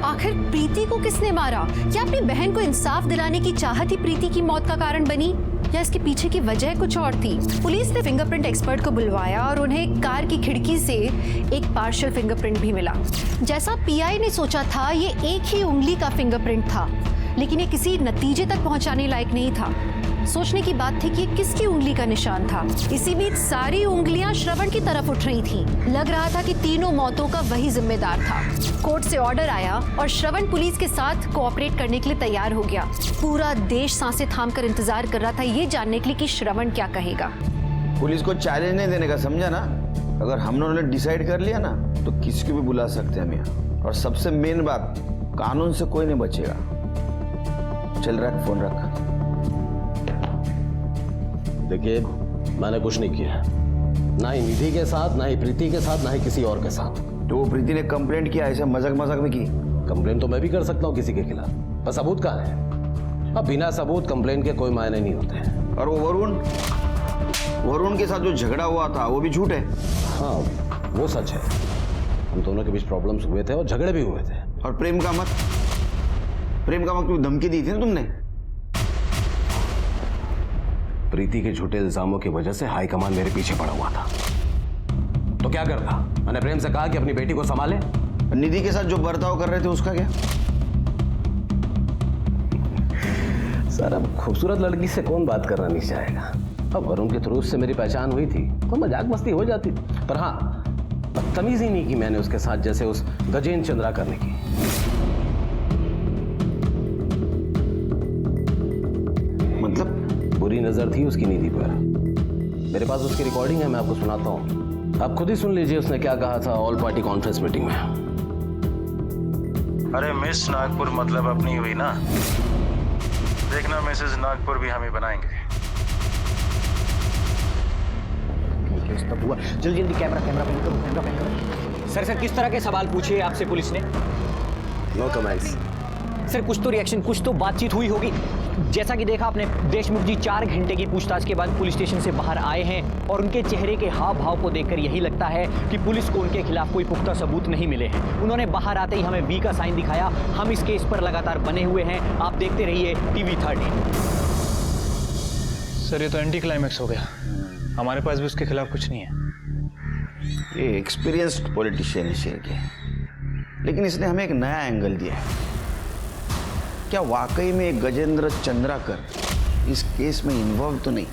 आखिर प्रीति को किसने मारा? क्या अपनी बहन को इंसाफ दिलाने की चाहत ही प्रीति की मौत का कारण बनी, या इसके पीछे की वजह कुछ और थी? पुलिस ने फिंगरप्रिंट एक्सपर्ट को बुलवाया और उन्हें कार की खिड़की से एक पार्शियल फिंगरप्रिंट भी मिला। जैसा पीआई ने सोचा था, ये एक ही उंगली का फिंगरप्रिंट था, लेकिन ये किसी नतीजे तक पहुंचाने लायक नहीं था। सोचने की बात थी कि ये किसकी उंगली का निशान था। इसी बीच सारी उंगलियां श्रवण की तरफ उठ रही थीं। लग रहा था कि तीनों मौतों का वही जिम्मेदार था। कोर्ट से ऑर्डर आया और श्रवण पुलिस के साथ कोऑपरेट करने के लिए तैयार हो गया। पूरा देश सांसें थामकर इंतजार कर रहा था ये जानने के लिए कि श्रवण क्या कहेगा। पुलिस को चैलेंज नहीं देने का, समझा ना? अगर हम लोगों ने डिसाइड कर लिया ना तो किसी को भी बुला सकते हैं हम यहाँ। और सबसे मेन बात, कानून से कोई नहीं बचेगा। चल रख, फोन रख। देखिए, मैंने कुछ नहीं किया, ना ही निधि के साथ, ना ही प्रीति के साथ, ना ही किसी और के साथ। तो वो प्रीति ने कंप्लेंट किया, ऐसे मजाक मजाक में की? कंप्लेंट तो मैं भी कर सकता हूँ किसी के खिलाफ, पर सबूत कहाँ है? अब बिना सबूत कंप्लेंट के कोई मायने नहीं होते हैं। और वो वरुण के साथ जो झगड़ा हुआ था वो भी झूठ है? हाँ, वो सच है। हम दोनों के बीच प्रॉब्लम्स हुए थे और झगड़े भी हुए थे। और प्रेम का मत क्यों धमकी दी थी ना तुमने? प्रीति के झूठे इल्जामों की वजह से हाई कमान मेरे पीछे पड़ा हुआ था। तो क्या करता? मैंने प्रेम से कहा कि अपनी बेटी को संभाले। निधि के साथ जो बर्ताव कर रहे थे उसका क्या? सर, अब खूबसूरत लड़की से कौन बात करना नहीं चाहेगा। अब वरुण के थ्रू से मेरी पहचान हुई थी तो मजाक मस्ती हो जाती, पर हाँ, बदतमीजी नहीं की मैंने उसके साथ जैसे उस गजेंद्र चंद्रा करने की। मतलब? बुरी नजर थी उसकी निधि पर। मेरे पास उसकी रिकॉर्डिंग है, मैं आपको सुनाता हूँ। आप खुद ही सुन लीजिए उसने क्या कहा था ऑल पार्टी कॉन्फ्रेंस मीटिंग में। अरे मिस नागपुर मतलब अपनी हुई ना, देखना मिसेस नागपुर भी हम ही बनाएंगे। जल्दी जल्दी कैमरा बंद करो। सर किस तरह के सवाल पूछे आपसे पुलिस ने? No comments. सर कुछ तो रिएक्शन, कुछ तो बातचीत हुई होगी। जैसा कि देखा आपने, देशमुख जी 4 घंटे की पूछताछ के बाद पुलिस स्टेशन से बाहर आए हैं और उनके चेहरे के हाव भाव को देखकर यही लगता है कि पुलिस को उनके खिलाफ कोई पुख्ता सबूत नहीं मिले हैं। उन्होंने बाहर आते ही हमें वी का साइन दिखाया। हम इस केस पर लगातार बने हुए हैं। आप देखते रहिए TV 13। सर, ये तो एंटी क्लाइमैक्स हो गया। हमारे पास भी उसके खिलाफ कुछ नहीं है। ये एक्सपीरियंस्ड पॉलिटिशियन है शेर के, लेकिन इसने हमें एक नया एंगल दिया है। क्या वाकई में गजेंद्र चंद्राकर इस केस में इन्वॉल्व तो नहीं,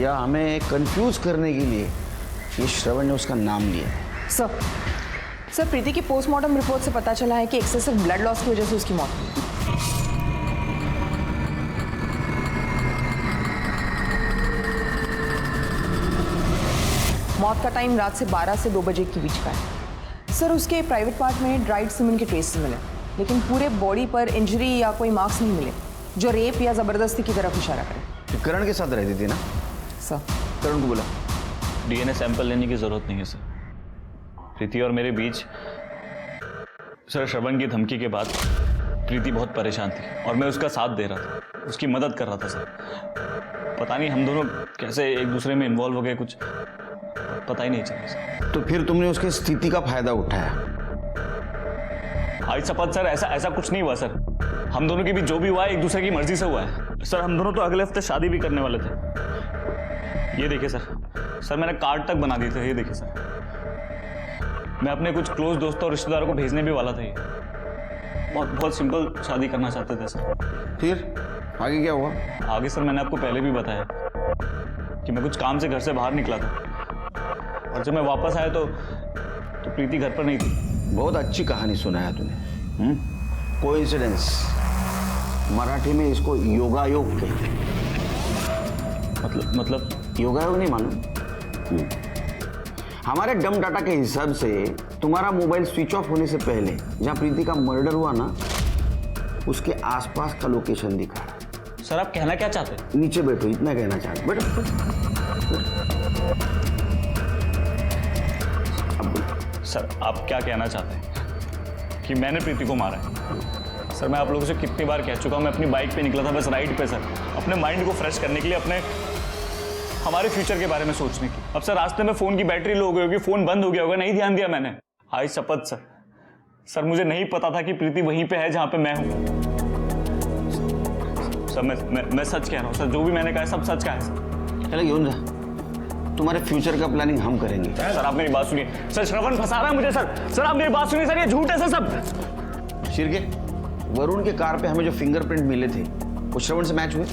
या हमें कंफ्यूज करने के लिए ये श्रवण ने उसका नाम लिया है? सर प्रीति की पोस्टमार्टम रिपोर्ट से पता चला है कि एक्सेसिव ब्लड लॉस की वजह से उसकी मौत हुई। मौत का टाइम रात से 12 से 2 बजे के बीच का है। सर उसके प्राइवेट पार्ट में ड्राइड सीमेंट के ट्रेसेस मिले, लेकिन पूरे बॉडी पर इंजरी या कोई मार्क्स नहीं मिले जो रेप या ज़बरदस्ती की तरफ इशारा करे। करण के साथ रहती थी ना सर? करण को बोला डीएनए सैंपल लेने की जरूरत नहीं है सर। प्रीति और मेरे बीच सर श्रवण की धमकी के बाद प्रीति बहुत परेशान थी और मैं उसका साथ दे रहा था, उसकी मदद कर रहा था सर। पता नहीं हम दोनों कैसे एक दूसरे में इन्वॉल्व हो गए, कुछ पता ही नहीं चला सर। तो फिर तुमने उसकी स्थिति का फायदा उठाया? आज शपथ सर, ऐसा कुछ नहीं हुआ सर। हम दोनों के बीच जो भी हुआ है एक दूसरे की मर्जी से हुआ है सर। हम दोनों तो अगले हफ्ते शादी भी करने वाले थे। ये देखिए सर मैंने कार्ड तक बना दिए थे। ये देखिए सर, मैं अपने कुछ क्लोज दोस्तों और रिश्तेदारों को भेजने भी वाला था। ये बहुत सिंपल शादी करना चाहते थे सर। फिर आगे क्या हुआ? आगे सर मैंने आपको पहले भी बताया कि मैं कुछ काम से घर से बाहर निकला था और जब मैं वापस आया तो प्रीति घर पर नहीं थी। बहुत अच्छी कहानी सुनाया तूने। कोइंसिडेंस, मराठी में इसको योगायोग कहते हैं। मतलब योगायोग नहीं मालूम? हमारे डम डाटा के हिसाब से तुम्हारा मोबाइल स्विच ऑफ होने से पहले जहां प्रीति का मर्डर हुआ ना, उसके आसपास का लोकेशन दिखा रहा। सर आप कहना क्या चाहते हैं? नीचे बैठो, इतना कहना चाहते। बैठो। सर आप क्या कहना चाहते हैं कि मैंने प्रीति को मारा है? सर मैं आप लोगों से कितनी बार कह चुका हूं, मैं अपनी बाइक पे निकला था बस राइड पे सर, अपने माइंड को फ्रेश करने के लिए, अपने हमारे फ्यूचर के बारे में सोचने की। अब सर रास्ते में फोन की बैटरी लो हो गई होगी, फोन बंद हो गया होगा, नहीं ध्यान दिया मैंने। आई शपथ सर मुझे नहीं पता था कि प्रीति वहीं पे है जहां पे मैं हूं। सर मैं सच कह रहा हूं सर, जो भी मैंने कहा है सब सच का है सर। चलो यूं जा, तुम्हारे फ्यूचर का प्लानिंग हम करेंगे। सर आप मेरी बात सुनिए सर, श्रवण फंसा रहा है मुझे सर आप मेरी बात सुनिए सर, ये झूठ है सर सब। शिरके, वरुण के कार पे हमें जो फिंगरप्रिंट मिले थे वो श्रवण से मैच हुए?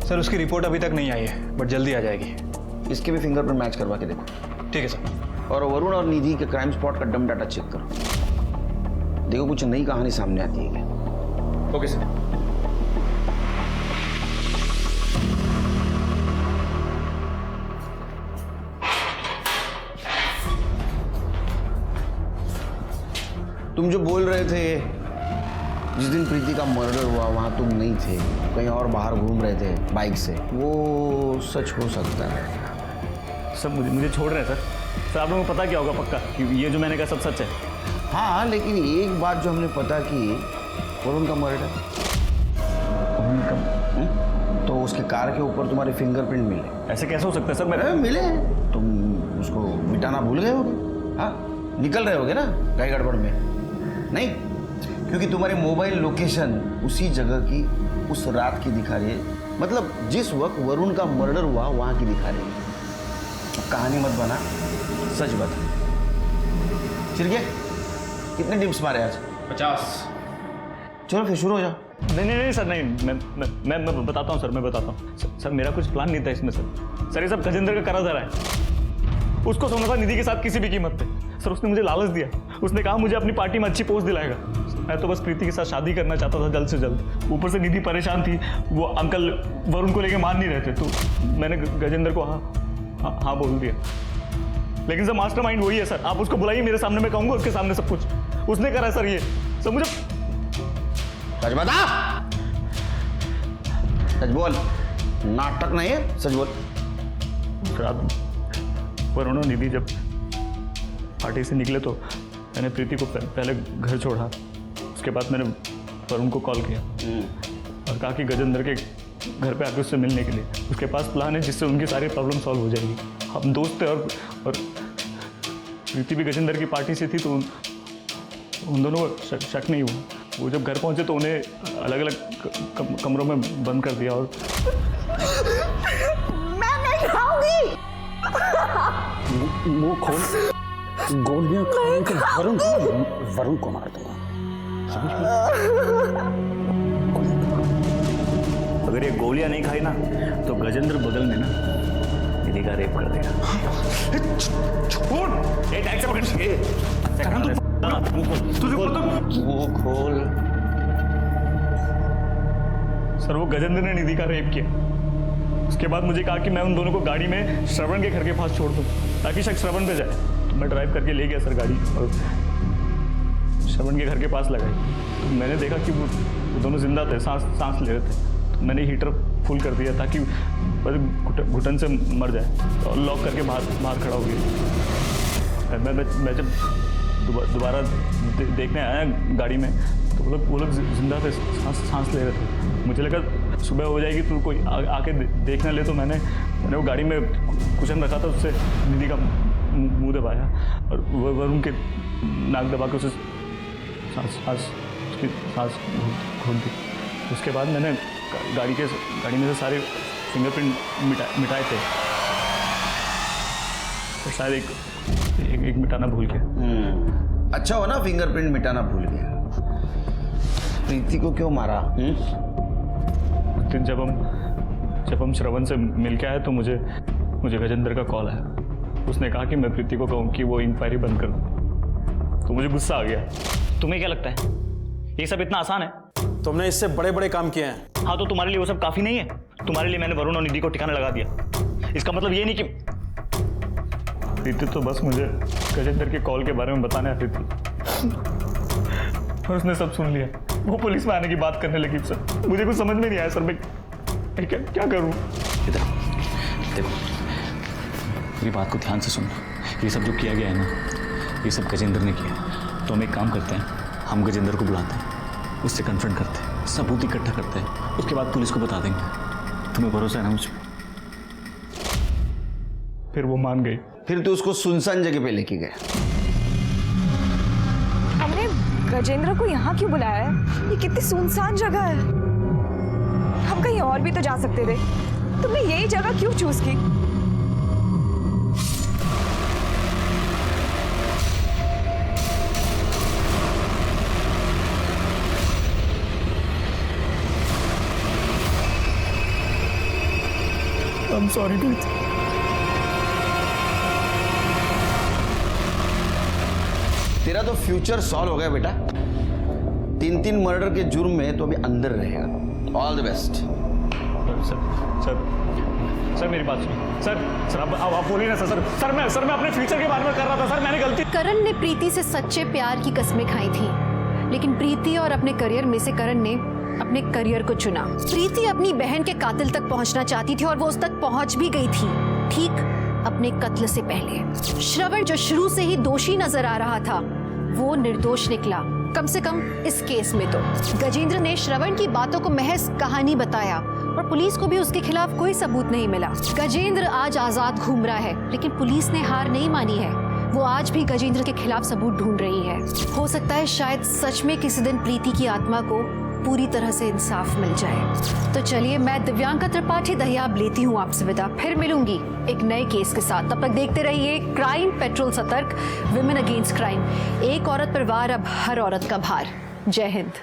सर उसकी रिपोर्ट अभी तक नहीं आई है, बट जल्दी आ जाएगी। इसके भी फिंगरप्रिंट मैच करवा के देखो। ठीक है सर। और वरुण और निधि के क्राइम स्पॉट का डम डाटा चेक करो, देखो कुछ नई कहानी सामने आती है क्या। Okay sir. तुम जो बोल रहे थे जिस दिन प्रीति का मर्डर हुआ वहां तुम नहीं थे, कहीं और बाहर घूम रहे थे बाइक से, वो सच हो सकता है? सब मुझे छोड़ रहे हैं सर आप लोगों को पता क्या होगा पक्का कि ये जो मैंने कहा सब सच है? हाँ, लेकिन एक बात जो हमने पता की, वरुण का मर्डर, तो उसके कार के ऊपर तुम्हारे फिंगरप्रिंट मिले। ऐसे कैसे हो सकता है सर? मैं मिले, तुम उसको मिटाना भूल गए होगे। हाँ, निकल रहे होगे ना गाय गड़बड़ में। नहीं, क्योंकि तुम्हारी मोबाइल लोकेशन उसी जगह की उस रात की दिखा रही है, मतलब जिस वक्त वरुण का मर्डर हुआ वहां की दिखा रही है। कहानी मत बना, सच बता। चिरके, कितने टिप्स मारे आज? 50। चलो फिर शुरू हो जाओ। नहीं सर, नहीं मैं बताता हूँ सर, मैं बताता हूँ सर, मेरा कुछ प्लान नहीं था इसमें सर ये सब गजेंद्र का करा धरा है। उसको सोना था निधि के साथ किसी भी कीमत पे सर। उसने मुझे लालच दिया, उसने कहा मुझे अपनी पार्टी में अच्छी पोस्ट दिलाएगा। मैं तो बस प्रीति के साथ शादी करना चाहता था जल्द से जल्द। ऊपर से निधि परेशान थी, वो अंकल वरुण को लेके मान नहीं रहे थे, तो मैंने गजेंद्र को हाँ बोल दिया। लेकिन सर मास्टरमाइंड वही है सर, आप उसको बुलाइए मेरे सामने, मैं कहूंगा उसके सामने सब कुछ उसने करा है सर। ये सब मुझे सच बता, सच बोल, नाटक नहीं है, सच बोल। रात वरुण और निधि जब पार्टी से निकले तो मैंने प्रीति को पहले घर छोड़ा, उसके बाद मैंने वरुण को कॉल किया और कहा कि गजेंद्र के घर पे आके उससे मिलने के लिए, उसके पास प्लान है जिससे उनकी सारी प्रॉब्लम सॉल्व हो जाएगी। हम दोस्त थे और प्रीति भी गजेंद्र की पार्टी से थी, तो उन दोनों को शक नहीं हुआ। वो जब घर पहुंचे तो उन्हें अलग अलग कमरों में बंद कर दिया और मैं नहीं खाऊंगी। मुंह खोल, गोलियां खाने के वरुण को मार दूंगा, समझ गए? अगर ये गोलियां नहीं खाई ना तो गजेंद्र बगल में ना निधि का रेप कर देगा। छोड़, एक से पकड़, मुंह खोल। सर वो गजेंद्र ने निधि का रेप किया उसके बाद मुझे कहा कि मैं उन दोनों को गाड़ी में श्रवण के घर के पास छोड़ दूँ ताकि शक श्रवण पे जाए। तो मैं ड्राइव करके ले गया सर गाड़ी और श्रवण के घर के पास लगाई। तो मैंने देखा कि वो दोनों जिंदा थे, सांस ले रहे थे। तो मैंने हीटर फुल कर दिया ताकि घुटन से मर जाए और लॉक करके बाहर खड़ा हो गया। मैं जब दोबारा देखने आया गाड़ी में तो वो लोग जिंदा थे, सांस ले रहे थे। मुझे लगा सुबह हो जाएगी तो कोई आके देखना ले, तो मैंने वो गाड़ी में कुशन रखा था, उससे निधि का मुंह दबाया और वरुण के नाक दबा के उसे उसकी सांस घोट दी। उसके बाद मैंने गाड़ी में से सारे फिंगरप्रिंट मिटाए थे तो शायद एक मिटाना भूल गया। अच्छा हो ना फिंगरप्रिंट मिटाना भूल गया। प्रीति को क्यों मारा? जब हम श्रवण से मिल के आए तो मुझे गजेंद्र का कॉल आया। उसने कहा कि मैं प्रीति को कहूँ कि वो इंक्वायरी बंद कर दे। तो मुझे गुस्सा आ गया। तुम्हें क्या लगता है ये सब इतना आसान है? तुमने इससे बड़े बड़े काम किए हैं। हाँ, तो तुम्हारे लिए वो सब काफी नहीं है? तुम्हारे लिए मैंने वरुण और निधि को ठिकाना लगा दिया। इसका मतलब ये नहीं कि प्रीति तो बस मुझे गजेंद्र के कॉल के बारे में बताने आती थी और उसने सब सुन लिया। वो पुलिस में आने की बात करने लगी। सर मुझे कुछ समझ में नहीं आया सर, मैं क्या करूं? इधर देखो, मेरी बात को ध्यान से सुनना। ये सब जो किया गया है ना, ये सब गजेंद्र ने किया। तो हम एक काम करते हैं, हम गजेंद्र को बुलाते हैं, उससे कन्फ्रंट करते हैं, सबूत इकट्ठा करते हैं, उसके बाद पुलिस को बता देंगे। तुम्हें भरोसा है ना मुझ पर? फिर वो मान गई। फिर तो उसको सुनसान जगह पे लेके गए। हमने गजेंद्र को यहाँ क्यों बुलाया है? ये कितनी सुनसान जगह है। हम कहीं और भी तो जा सकते थे। तुमने यही जगह क्यों चूज की? I'm sorry, प्रीति। तेरा तो फ्यूचर सॉल्व हो गया बेटा। 3 मर्डर के जुर्म में तो अभी अंदर रहेगा। All the best. सर मेरी बात सुनिए। सर आप बोलिए ना सर मैं अपने फ्यूचर के बारे में कर रहा था। सर मैंने गलती। करण ने प्रीति से सच्चे प्यार की कस्में खाई थी, लेकिन प्रीति और अपने करियर में से करण ने अपने करियर को चुना। प्रीति अपनी बहन के कातिल तक पहुंचना चाहती थी और वो उस तक पहुंच भी गई थी, ठीक अपने कत्ल से पहले। श्रवण जो शुरू से ही दोषी नजर आ रहा था, वो निर्दोष निकला, कम से कम इस केस में तो। गजेंद्र ने श्रवण की बातों को महज कहानी बताया और पुलिस को भी उसके खिलाफ कोई सबूत नहीं मिला। गजेंद्र आज आजाद घूम रहा है, लेकिन पुलिस ने हार नहीं मानी है। वो आज भी गजेंद्र के खिलाफ सबूत ढूंढ रही है। हो सकता है शायद सच में किसी दिन प्रीति की आत्मा को पूरी तरह से इंसाफ मिल जाए। तो चलिए, मैं दिव्यांका त्रिपाठी दहियाब लेती हूँ आपसे विदा। फिर मिलूंगी एक नए केस के साथ। तब तक देखते रहिए क्राइम पेट्रोल सतर्क, विमेन अगेंस्ट क्राइम। एक औरत पर वार, अब हर औरत का भार। जय हिंद।